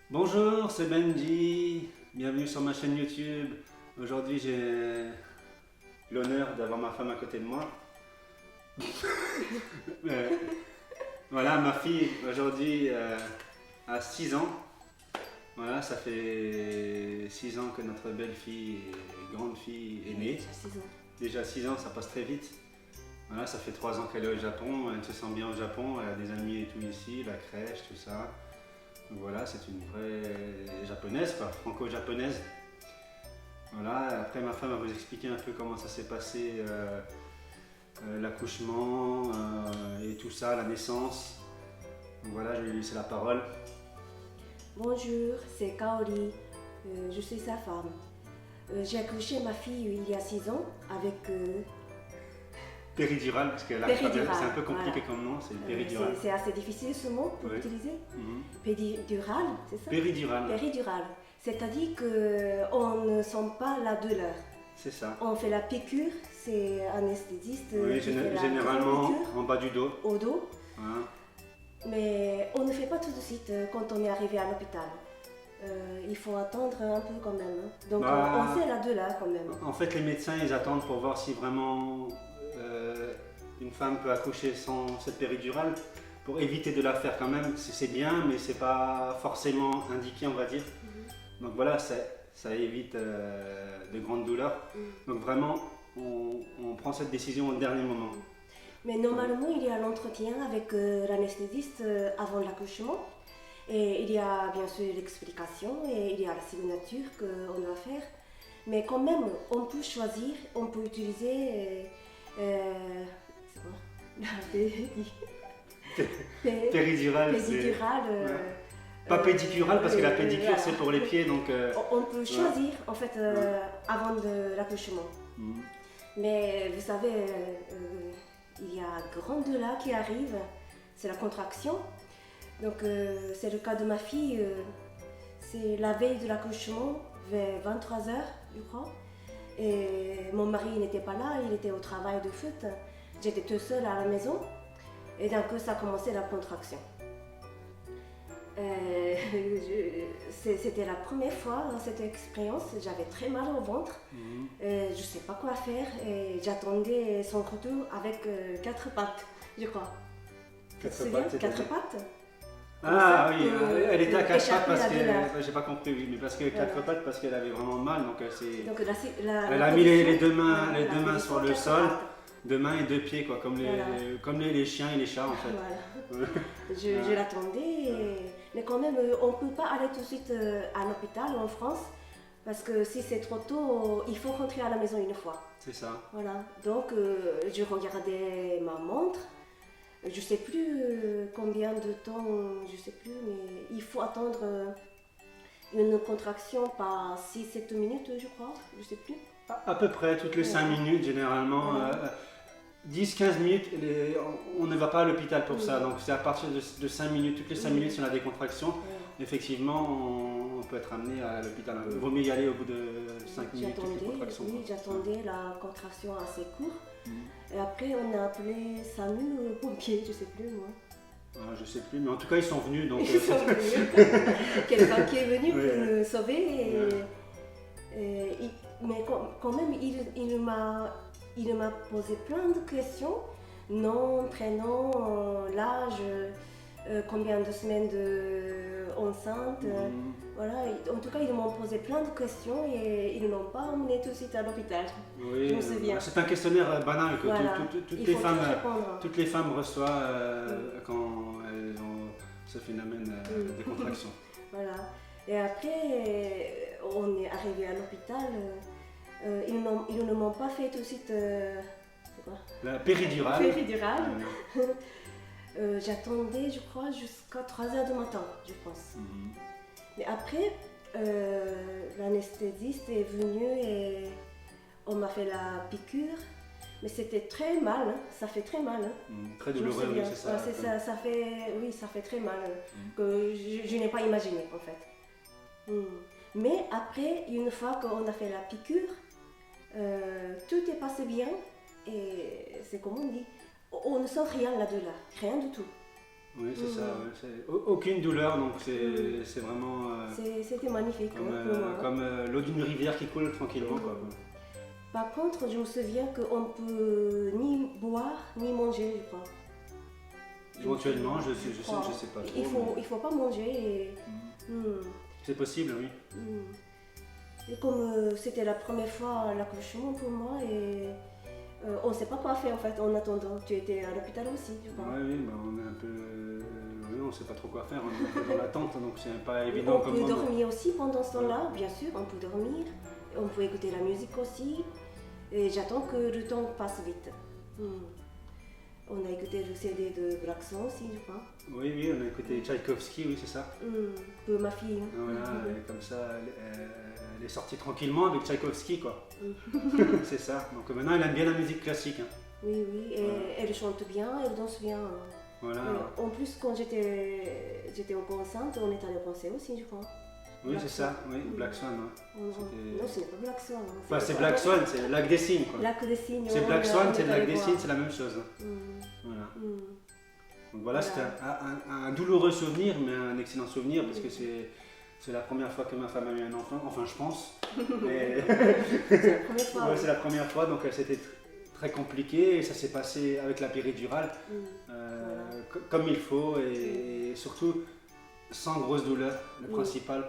Bonjour, c'est Benji. Bienvenue sur ma chaîne YouTube. Aujourd'hui, j'ai l'honneur d'avoir ma femme à côté de moi. Euh, voilà, ma fille aujourd'hui a 6 ans. Voilà, ça fait 6 ans que notre belle-fille et grande fille est née. Déjà 6 ans, ça passe très vite. Voilà, ça fait 3 ans qu'elle est au Japon. Elle se sent bien au Japon. Elle a des amis et tout ici, la crèche, tout ça. Donc voilà, c'est une vraie japonaise, quoi, franco-japonaise. Voilà, après ma femme va vous expliquer un peu comment ça s'est passé, l'accouchement et tout ça, la naissance. Donc voilà, je vais lui laisser la parole. Bonjour, c'est Kaori. Je suis sa femme. J'ai accouché ma fille il y a 6 ans avec Péridurale, parce que là, péridurale. c'est un peu compliqué Voilà. comme nom, c'est péridurale. C'est assez difficile ce mot pour Oui. utiliser. Mhm. Péridurale, c'est ça? Péridurale, Péridurale. C'est-à-dire qu'on ne sent pas la douleur. c'est ça. On fait la piqûre, c'est anesthésiste Oui, qui fait la généralement piqûre en bas du dos. au dos. Hein. Mais on ne fait pas tout de suite quand on est arrivé à l'hôpital. Il faut attendre un peu quand même. Hein. Donc on sait la douleur quand même. En fait, les médecins, ils attendent pour voir si vraiment une femme peut accoucher sans cette péridurale, pour éviter de la faire quand même. C'est bien, mais c'est pas forcément indiqué, on va dire. Donc voilà, ça évite de grandes douleurs. Donc vraiment, on prend cette décision au dernier moment. Mais normalement, il y a l'entretien avec l'anesthésiste avant l'accouchement. Et il y a bien sûr l'explication et il y a la signature qu'on doit faire. Mais quand même, on peut choisir, on peut utiliser. C'est quoi? Péridurale, Péridurale. pas pédicurale parce que la pédicure voilà. c'est pour les pieds donc. On peut choisir en fait avant de l'accouchement. Mhm. Mais vous savez, il y a grande douleur qui arrive, c'est la contraction. Donc c'est le cas de ma fille, c'est la veille de l'accouchement, vers 23h je crois. Et mon mari n'était pas là, il était au travail de foot. J'étais toute seule à la maison et d'un coup ça a commencé la contraction. C'était la première fois dans cette expérience, j'avais très mal au ventre, je ne sais pas quoi faire et j'attendais son retour avec 4 pattes, je crois. 4 pattes, 4 pattes. Ah oui, elle était à 4 pattes échapper parce la douleur. que j'ai pas compris, oui, mais parce que 4 pattes parce qu'elle avait vraiment mal donc Donc elle a mis les deux mains, la les deux mains position sur le 4 sol, pattes. 2 mains et 2 pieds quoi, comme les chiens et les chats en fait. Voilà. Je l'attendais, mais quand même, on ne peut pas aller tout de suite à l'hôpital en France, parce que si c'est trop tôt, il faut rentrer à la maison une fois. C'est ça. Voilà, donc je regardais ma montre, je ne sais plus combien de temps, je ne sais plus, mais il faut attendre une contraction par 6-7 minutes, je crois, je ne sais plus. À peu près toutes les 5 minutes généralement. 10-15 minutes, on ne va pas à l'hôpital pour ça, donc c'est à partir de 5 minutes, toutes les 5 minutes si on a des contractions, effectivement on peut être amené à l'hôpital. Il vaut mieux y aller au bout de 5 minutes, toutes les contractions. Oui, j'attendais la contraction assez courte, et après on a appelé SAMU, pompiers, je ne sais plus moi. Ah, je sais plus, mais en tout cas ils sont venus. Donc, Ils sont venus. Quelqu'un qui est venu pour me sauver, mais quand même il m'a posé plein de questions, nom, prénom, l'âge, combien de semaines enceinte, voilà. En tout cas, ils m'ont posé plein de questions et ils ne m'ont pas emmené tout de suite à l'hopital. Oui, je me souviens. C'est un questionnaire banal que Voilà. toutes les femmes reçoivent quand elles ont ce phénomène de contraction. Voilà. Et après, on est arrivé à l'hôpital. Ils ne m'ont pas fait tout de suite. C'est quoi? La péridurale. Péridurale. J'attendais, je crois, jusqu'à 3h du matin, je pense. Mais après, l'anesthésiste est venu et on m'a fait la piqûre. Mais c'était très mal, hein. Ça fait très mal. Hein. Très douloureux, oui, c'est ça. Ça fait très mal, que je n'ai pas imaginé en fait. Mais après, une fois qu'on a fait la piqûre, tout est passé bien et c'est comme on dit, on ne sent rien la douleur, rien du tout. Oui, c'est ça. Ouais, aucune douleur, donc c'est vraiment c'était magnifique. Comme l'eau d'une rivière qui coule tranquillement. Quoi. Par contre, je me souviens qu'on peut ni boire ni manger, je crois. Éventuellement, je sais pas trop. Il faut pas manger. C'est possible, oui. Et comme c'était la première fois l'accouchement pour moi, et on ne sait pas quoi faire en fait en attendant. Tu étais à l'hôpital aussi, je crois. Oui, on est un peu... Oui, on ne sait pas trop quoi faire, on est un peu dans l'attente, donc c'est pas évident. On peut dormir aussi pendant ce temps-là, bien sûr, on peut dormir. On peut écouter la musique aussi. Et j'attends que le temps passe vite. On a écouté le CD de Black Swan aussi, je crois. Oui, on a écouté Tchaïkovski, oui, c'est ça. Pour ma fille. Voilà, et comme ça, elle est sortie tranquillement avec Tchaïkovski, quoi. C'est ça. Donc maintenant, elle aime bien la musique classique. Hein. Oui, et elle chante bien, elle danse bien. Voilà. En plus, quand j'étais encore enceinte, on est allé au concert aussi, je crois. Oui, c'est ça, oui, Black Swan. Non, ce n'est pas Black Swan. Enfin, c'est Black Swan, c'est le lac des cygnes, quoi. Lac des cygnes. C'est Black Swan, c'est le lac des cygnes, c'est la même chose. Voilà. Donc voilà, c'était un douloureux souvenir, mais un excellent souvenir, parce que c'est la première fois que ma femme a eu un enfant, enfin je pense. Mais... c'est la première fois. C'est la première fois, donc c'était très compliqué, et ça s'est passé avec la péridurale, comme il faut, et surtout sans grosse douleur, le principal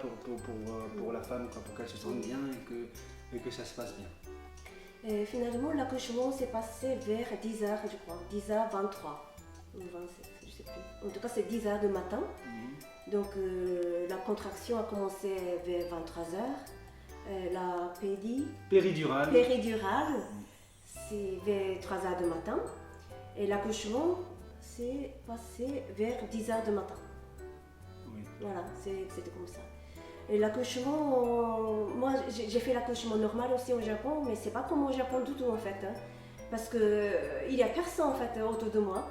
pour la femme, quoi, pour qu'elle se sente bien et que ça se passe bien. Et finalement, l'accouchement s'est passé vers 10h, je crois, 10h23 ou 27, je sais plus. En tout cas, c'est 10h du matin. Donc, la contraction a commencé vers 23h. La péridurale, c'est vers 3h du matin. Et l'accouchement s'est passé vers 10h du matin. Voilà, c'était comme ça. Et l'accouchement, moi j'ai fait l'accouchement normal aussi au Japon, mais c'est pas comme au Japon du tout en fait. Hein, parce qu'il n'y a personne en fait autour de moi.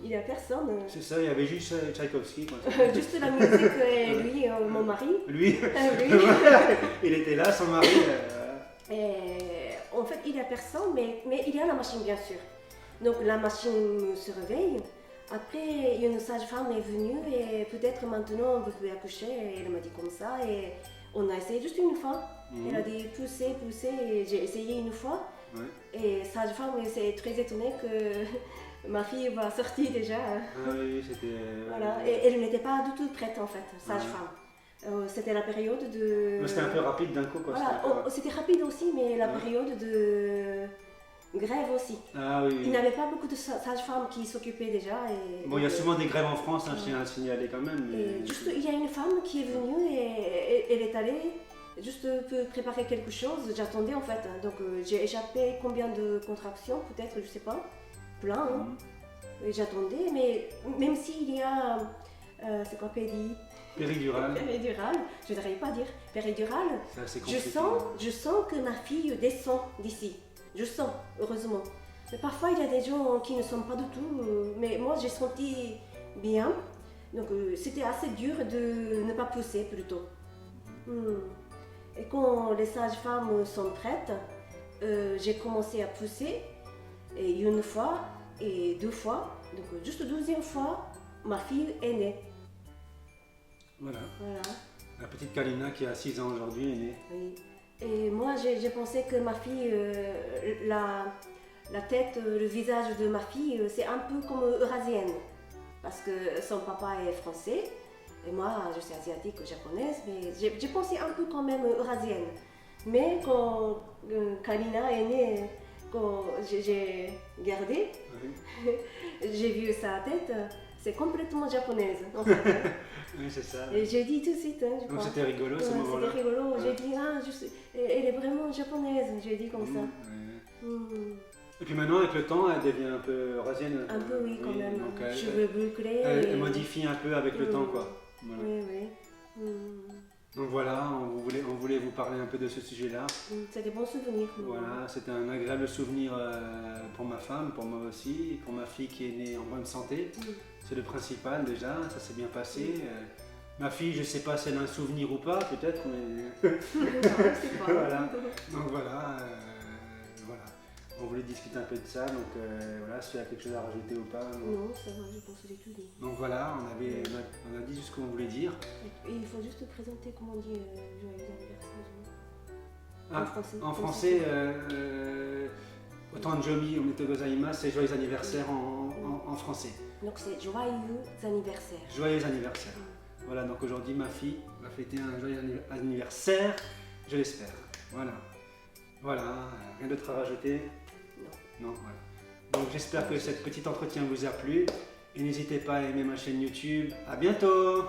Il n'y a personne. C'est ça, il y avait juste Tchaïkovski. Juste la musique et lui, mon mari. Lui. Il était là, son mari. Et, en fait, il n'y a personne, mais il y a la machine bien sûr. Donc la machine se réveille. Après, une sage-femme est venue et peut-être maintenant vous pouvez accoucher. Et elle m'a dit comme ça et on a essayé juste une fois. Elle a dit pousser et j'ai essayé une fois. Et sage-femme était très étonnée que ma fille va sortir déjà. Oui, c'était... Voilà, et elle n'était pas du tout prête en fait, sage-femme. C'était la période de... C'était un peu rapide d'un coup quoi. Voilà, c'était rapide aussi, mais la période de... grève aussi. Il n'y avait pas beaucoup de sages-femmes qui s'occupaient déjà. Bon, il y a souvent des grèves en France, je tiens à le signaler quand même. Mais... Juste, il y a une femme qui est venue et elle est allée juste pour préparer quelque chose. J'attendais en fait. Donc j'ai échappé combien de contractions, peut-être, je sais pas. Plein. Et j'attendais, mais même s'il y a. C'est quoi, péridurale. Péridurale, je n'arrive pas à dire. Péridurale, je sens que ma fille descend d'ici. Je sens, heureusement. Mais parfois, il y a des gens qui ne sont pas du tout. Mais moi, j'ai senti bien. Donc, c'était assez dur de ne pas pousser plutôt. Et quand les sages-femmes sont prêtes, j'ai commencé à pousser. Et une fois et deux fois. Donc, juste 12e fois, ma fille est née. Voilà. La petite Kalina qui a 6 ans aujourd'hui est née. Oui. Et moi, j'ai pensé que ma fille, la tête, le visage de ma fille, c'est un peu comme eurasienne. Parce que son papa est français, et moi, je suis asiatique, japonaise, mais j'ai pensé un peu quand même eurasienne. Mais quand Kalina est née, quand j'ai regardé, j'ai vu sa tête, c'est complètement japonaise, en fait. Oui, c'est ça. Et j'ai dit tout de suite, je crois. Donc c'était rigolo ce moment-là. C'était rigolo. J'ai dit, elle est vraiment japonaise, j'ai dit comme ça. Et puis maintenant, avec le temps, elle devient un peu eurasienne. Un peu, oui, quand même. Donc, cheveux bouclés. Elle modifie un peu avec le temps, quoi. Voilà. Oui. Donc voilà, on voulait vous parler un peu de ce sujet-là. C'est des bons souvenirs. Voilà, c'était un agréable souvenir pour ma femme, pour moi aussi, pour ma fille qui est née en bonne santé. C'est le principal déjà, ça s'est bien passé. Ma fille, je ne sais pas si elle a un souvenir ou pas, peut-être, mais... Non, je sais pas. Voilà. Donc voilà, on voulait discuter un peu de ça, donc voilà, si tu as quelque chose à rajouter ou pas. Non, ça va, je pense que j'ai tout dit. Donc voilà, on a dit juste ce qu'on voulait dire. Et il faut juste présenter comment on dit joyeux anniversaire. En français, Otanjomi Omedetou gozaimasu, c'est joyeux anniversaire en français. Donc c'est joyeux anniversaire. Joyeux anniversaire. Voilà, donc aujourd'hui ma fille va fêter un joyeux anniversaire, je l'espère. Voilà, rien d'autre à rajouter? Non. Voilà. Donc j'espère que cet petit entretien vous a plu et n'hésitez pas à aimer ma chaîne YouTube. À bientôt!